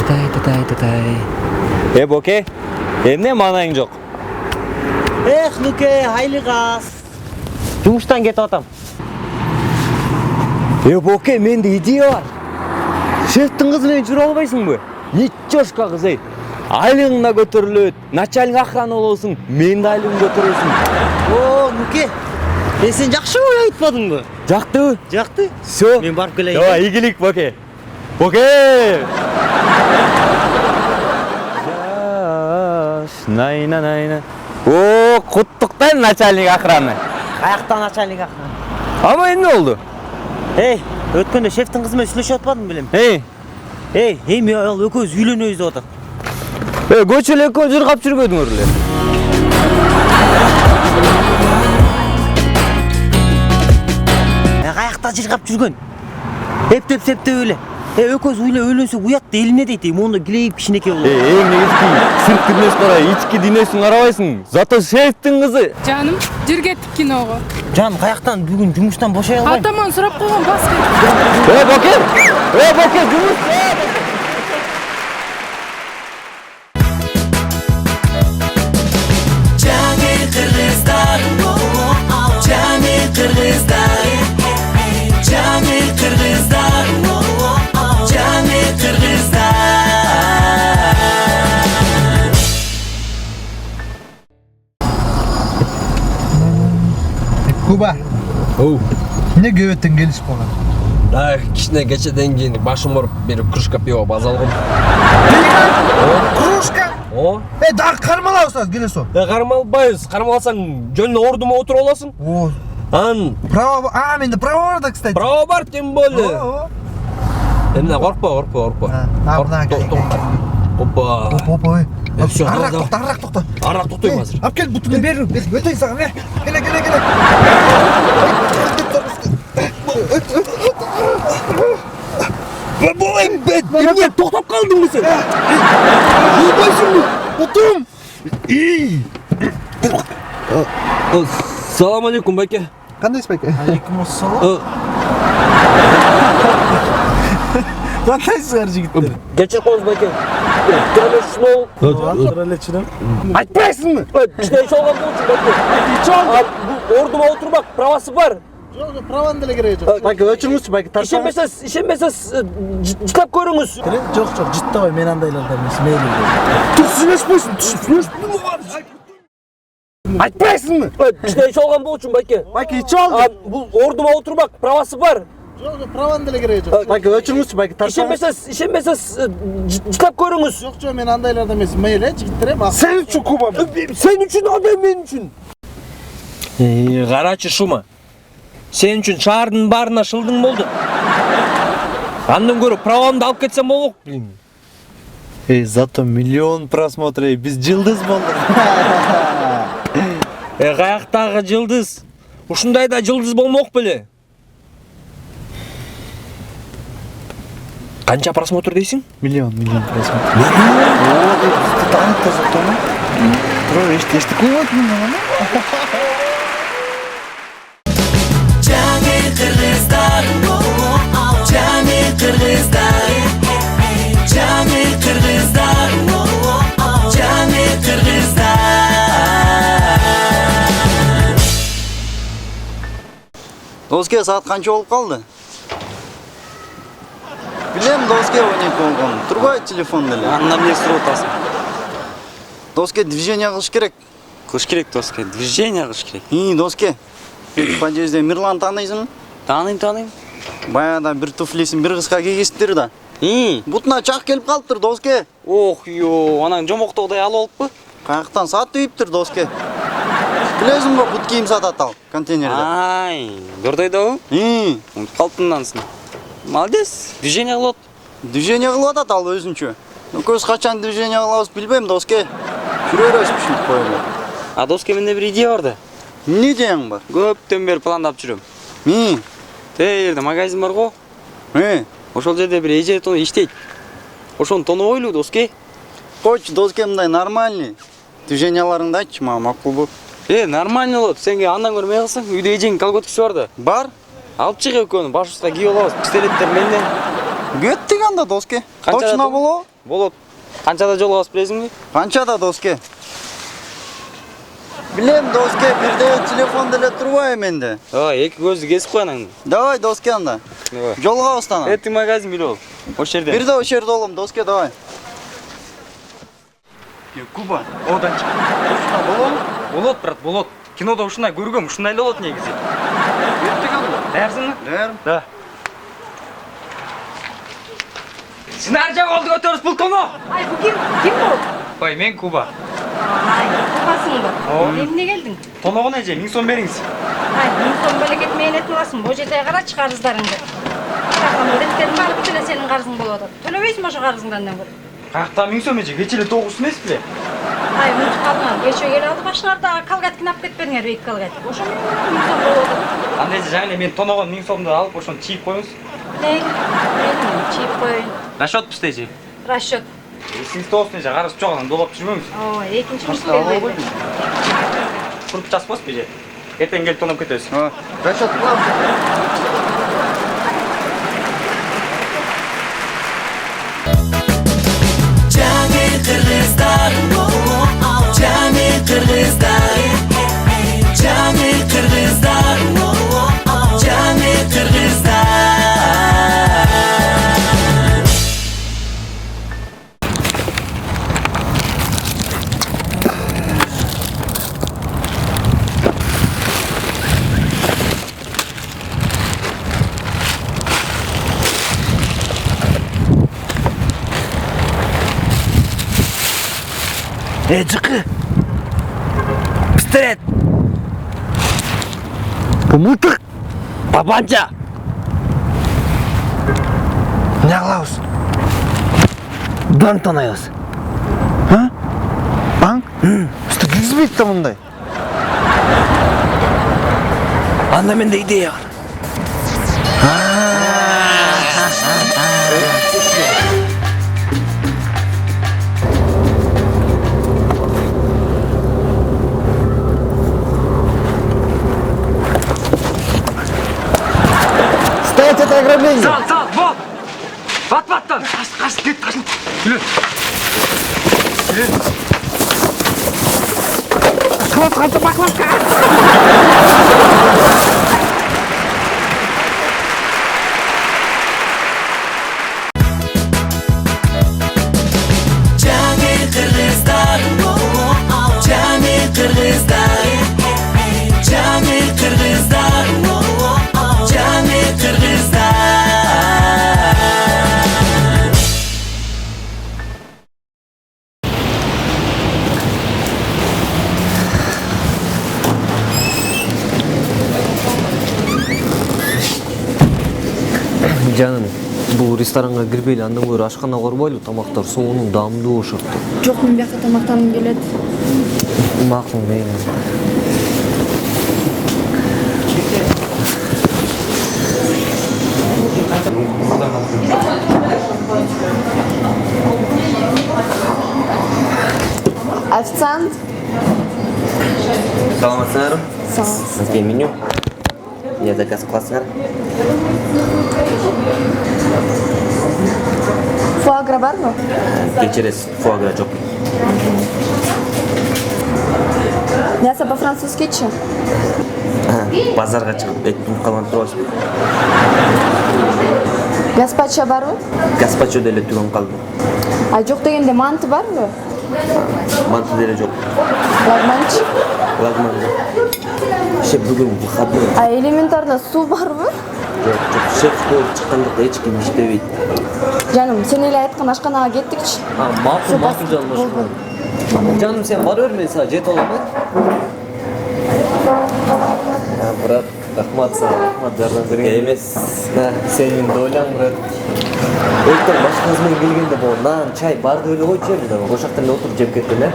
Тутай. Боке, эмне маанайың жок? Эх, Нуке, айлыгас. Жумуштан кетип атам. Боке, менде идея бар. Шефтин кызы менен жүрө албайсыңбы? Ничошка кыз ей. Айлыгың да көтөрүлөт, начальник охрана болосуң, менин да айлыгым көтөрөсүң. О, Нуке. Сен жакшы ой айтпадыңбы? Жактыбы? Жакты. Всё. Мен барып келейин. Давай, игилик, Боке. Боке! Найна. О, куттуктайм начальник охраны. Каяктан начальник охрана? Ама эмне болду? Эй, өткөндө шефтин кызы менен сүйлөшүп атпадым белем. Эми ал экөөбүз үйлөнөбүз деп атат. Көчө эле экөө жыргап жүрбөдүңөр эле. Каякта жыргап жүргөн? Эптеп эле. Экөөбүз үйлөнсөк уят элине дейт. Мондо килейип кичинекей болот. Эң негизги сырт дүнөсүн карай, ички дүнөсүн карабайсың. Зато шефтин кызы. Жаным, жер кеттик киного. Жаным, каяктан бүгүн жумуштан бошой албайм. Атаман сурап койгон бас кет. Боке, жумуш. Kuba. Ne göbөттөн келишип калган? Да, кичине кечеден кийин башым ооруп, бир кружка пиво база алгам. Кружка? Дагы кармалабыз, келе сол. Кармалбайбыз. Кармалсаң жөн ордума отуруп аласың. Право, менде право бар да, кстати. Право бар, тем более. Эмне, коркпо. Опа. Арак токто. Арак токтойм азыр. Алып кел, бутуну бер. Өтөйүн сага, келе. Болайм, эмне токтоп калдыңбы сен? Болбойсуңбу? Отум. Салам алейкум, байке. Кандайсыз, байке? Алейкум ассалам. Кандайсыздар, жигиттер? Кечирип коюңуз, байке. Айтпайсыңбы? Кичине ич алган болчу, байке. Бул ордума отурмак правасы бар. Жок, праваны деле кереги жок. Байке, өчүрүңүзчү, байке, тарсаңыз. Ишенбесеңиз, жыттап көрүңүз. Жок, жыттабай, мен андайлардан эмес, мейли. Тур сүйлөшпөйсүң, айтпайсыңбы? Кичине ич алган болчу, байке. Байке, ич алды. Бул ордума отурмак правасы бар. Жок, праваны деле кереги жок. Байке, өчүрүңүзчү, байке, тарсаңыз. Ишенбесеңиз, жыттап көрүңүз. Жок, мен андайлардан эмес, мейли, жигиттер. Сен үчүн Куба. Сен үчүн, адам мен үчүн. Карачы Шума. Сен үчүн шаардын баарына шылдың болду. Андан көрө правамды алып кетсем болбок, блин. Зато миллион просмотрей, биз жылдыз болдук. Каяктагы жылдыз? Ушундай да жылдыз болмок беле? Канча просмотр дейсиң? Миллион просмотр. Ты таныктар заттамы? Тура, эчтек койбойсуң ана? Доске, саат канча болуп калды? Билем, Доске 12 болгон. Турбайт телефон деле. Анда эмне сурап атасың? Доске, движение кылыш керек. Кылыш керек, Доске. Движение кылыш керек. Доске. Подъезде Мирлан тааныйсыңбы? Тааныйм. Баягыда бир туфлисин бир кызга кийгизиптир да. Бутуна чак келип калыптыр, Доске. Ох, анан жомоктогудай алып алыппы? Каяктан саат тийиптир, Доске. Билесиңби, бут кийим сатат ал контейнерде. Дордойдобу? Унутуп калыптым ансын. Молодец, движение кылып. Движение кылып атат ал өзүнчө. Көз качан движение кылабыз билбейм, Доске. Жүрө бересиз ушинтип коелу. Доске, менде бир идея бар да. Эмне идеяң бар? Көптөн бери пландап жүрөм. Жерде магазин бар го. Ошол жерде бир эже иштейт. Ошону тонобойлу, Доске. Койчу, Доске, мындай нормальный. Движенияларыңды айтчы, мага макулбу. Нормально болот. Сенге андан көрмөй калсаң, үйдө эжеңдин колготкасы бар да. Бар? Алып чык экөөнү, башыбызга кийип алабыз. Пистолеттер менден. Кеттик анда доске. Канчада Точно туу? болобу? Болот. Канчада жолугабыз билесиңби? Канчада доске? Билем доске, бирде телефон деле турбайбы менде. Ой, эки көздү кесип кой анан. Давай доске анда. Давай. Жолугабыз тана. Эртең магазин билип ал. Ош жерде. Бирде ошол жерде болом доске, давай. Куба, Одан чык. точно болобу? Болот, брат, болот. Кинодо ушундай көргөм, ушундай эле болот негизи. Кеттик анда. Даярсыңбы? Даярым. Да. Сен ар жак олду көтөрүп бул тоно. Ай, bu kim? Kim bu? Ой, мен Куба. Ay, Kubasın bu. Oo. Emine geldin? Тоногон эже, 1000 сом бериңиз. Ay, min son bereket meynet olasın. Bu жерде кара çıkarızlarыңды. Takam ödetlerin barıp tüle senin karızın boladı. Төлөбейсиң ошо карызыңдан көрүп. Каяктан 1000 сом эже, кече эле 9 эмес беле? Ay, unutуп калдым. Кече келе алды башыңарда калгатикин алып кетпедиңер, бейик калгатик. Ошо min son болоду. Анда эже жаңы эле мен тоногон 1000 сомду алып, ошону чийип коюңуз. Нейли? Чип коюн. Расчетпуз эже. Расчет. Эсиңизде болсун эже, карызып жок анан долоп жүрмөңүз. Ой, экинчи муз Алып келбейби? койдум. Куруп жазбасызбы эже? Эртең келип тоноп кетебиз. Расчет кылабыз. Жыкы. Пистолет. Мылтык. Тапанча. Не кылабыз? Банк тонайбыз. Банк? Бизде киргизбейт да мындай. Анда менде идея бар. Стоять, это ограбление. Сал, вот! Бат-баттан! Каш, кет, каш. Келе. Келе. Жаным, бул ресторанга кирбейли, андан көрө ашкана корбойлу, тамактар сонун, даамдуу болушат. Жок, мен бияка тамактангым келет. Макул, мейли. Официант. Саламатсыңарбы? Сау. Сизге меню. Я заказ кыласыңар. Фуагра барбы? Кечиресиз, фуагра жок. Мясо по-французскичи? Базарга чыгып эт туруп калган турабызбы? Гаспачо барбы? Гаспачо деле түгөн калды. А жок дегенде манты барбы? Манты деле жок. Лагманчи? Лагман жок. Шеф бүгүн выходной. А элементарно суу барбы? Жок, шеф коюп чыккан жок, эч ким иштебейт. Жаным, сен эле айткан ашканага кеттикчи. Макул жаным, ошол. Жаным, сен бара бер, мен сага жетип алам, Брат, рахмат сага, рахмат жардам берген. Эмес, сенин доляң, брат. Элтер башкаңыз менен келгенде бул нан, чай барды эле койчу эле да. Ошол жакта эле отуруп жеп кеткен,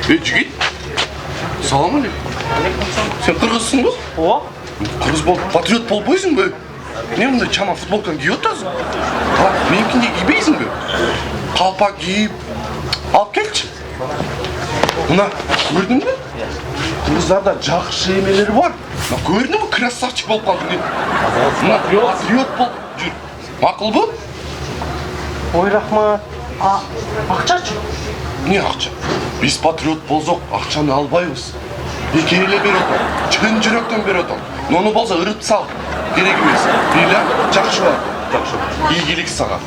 Жігіт, салам алейкум. Сен қырғызсың ба? О? Қырғыз болып, патриот болып қойсың бе? Не мұндай чама футболканы киіп отырсың? Менікіндей кимейсің бе? Қалпақ киіп, алып келші. Мына, көрдің бе? Қырғыздарда жақсы емелері бар. Көрдің бе? Красавчик болып қалдың. Мына, патриот болып жүр. Мақұл бұл? Ой, рахмат. Ақчачы? Не ақша? Біз патриот болсақ, ақшаны албайбыз. Бекереле бер отам, чын жүректен бер отам. Ноны болса ырып сал. Керек емес. Бейля, жақшы бар. Жақшы. Игілік саған.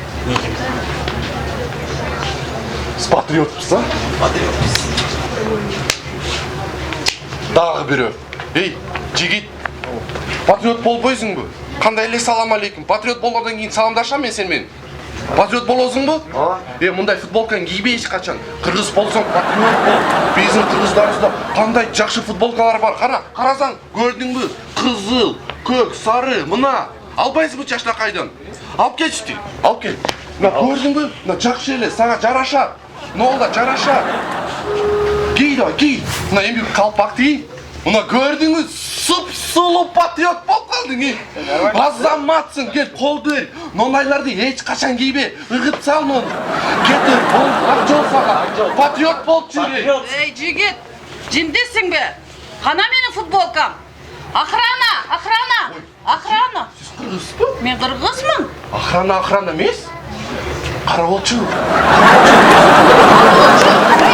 Біз патриотпыз, а? Патриотпыз. Дағы біреу. Ей, жігіт, патриот болып қойсың бі? Қандай әле салам алейкум. Патриот болғандан кейін саламдашам мен сенмен. Патриот болосың бі? Мұндай футболканы кийбей ешқашан. Қырғыз болсаң патриот бол. Біздің қырғыздарымызда қандай жақсы футболкалар бар. Қарасаң, көрдің бі? Қызыл, көк, сары, мына. Албайсың бі чашнақайдан? Алып келші. Алып кел. Көрдің бі? Жақсы еле, саңа жарашар. Ne oldu Caraşa? Giy de giy. Buna en büyük kalpak değil. Buna gördünüz sulu patriot bol kaldın. Azamatsın gel kol değil. Nonaylarda hiç kaçan giybe. Irgıt salma onu. Getir bol akçol sana. Patriot bol çürü. Ey Cigit. Cimdesin be. Hana benim futbolkam. Ahrana. Siz Kırgız mı? Men Kırgızmın. Ahrana mis? Karavolçu. Ey